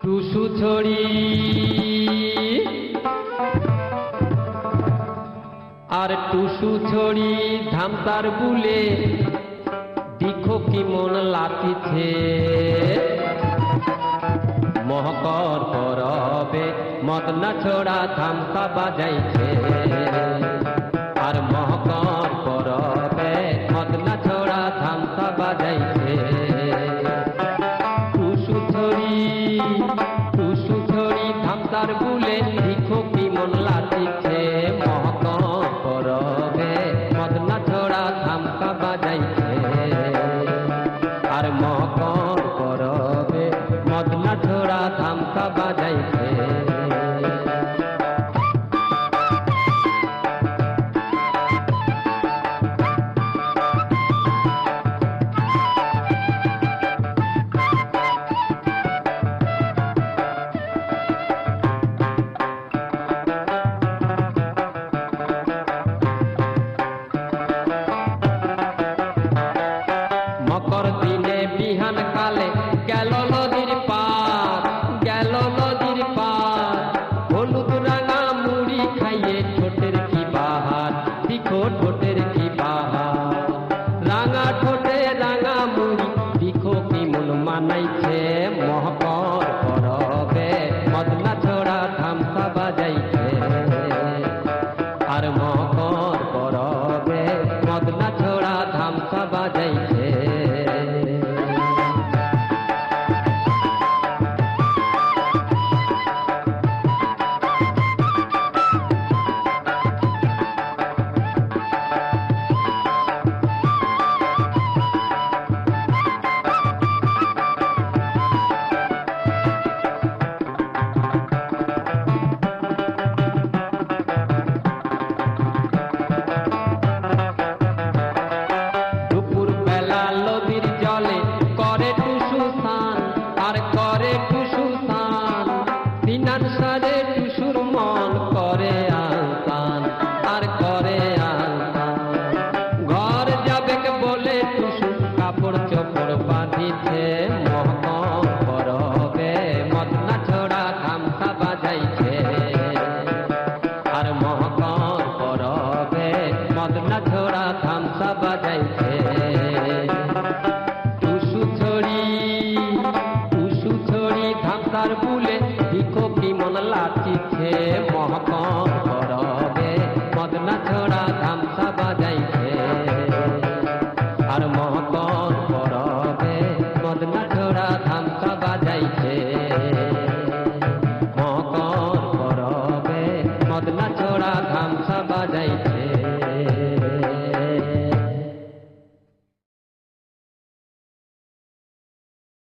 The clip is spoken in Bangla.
টুসু ছড়ি আর টুসু ছড়ি ধামতার বুলে দেখো কি মন লাতিছে মহকর পরবে মদনা ছড়া ধামতা বাজাইছে আর মহকর পরবে মদনা ছড়া ধামতা বাজাইছে টুসু ছড়ি ধামতার বুলে দেখো কি মন লাতিছে মহকর পরবে মদনা ছড়া ধামতা বাজাইছে আর মহকর পরবে মদনা ছড়া ধামতা বাজাইছে মকর দিনে বিহান কালে গেল নদীর পার হলুদ রাঙা মুড়ি খাইয়ে ঠোঁটের কি বাহার দিখো ঠোঁটের কি বাহার রাঙা ঠোঁটে রাঙা মুড়ি দিখো কি মন মানাইছে মহকর পরবে মদনা ছড়া ধামতা বাজাইছে আর মহকর পরবে মদনা ছড়া ধামতা বাজাইছে সারে টুসুর মন করে আনতান আর করে আনতান ঘর যাবে বলে টুসু কাপড় চোপড় বাঁধিছে মহকর পরবে মদনা ছড়া ধামতা বাজাইছে আর মহকর পরবে মদনা ছড়া ধামতা বাজাইছে টুসু ছড়ি ধামতার বুলে দিখো কি মন লাচিছে মহকর পরবে মদনা ছড়া ধামতা বাজাইছে আর মহকর পরবে মদনা ছড়া ধামতা বাজাইছে মহকর পরবে মদনা ছড়া ধামতা বাজাইছে।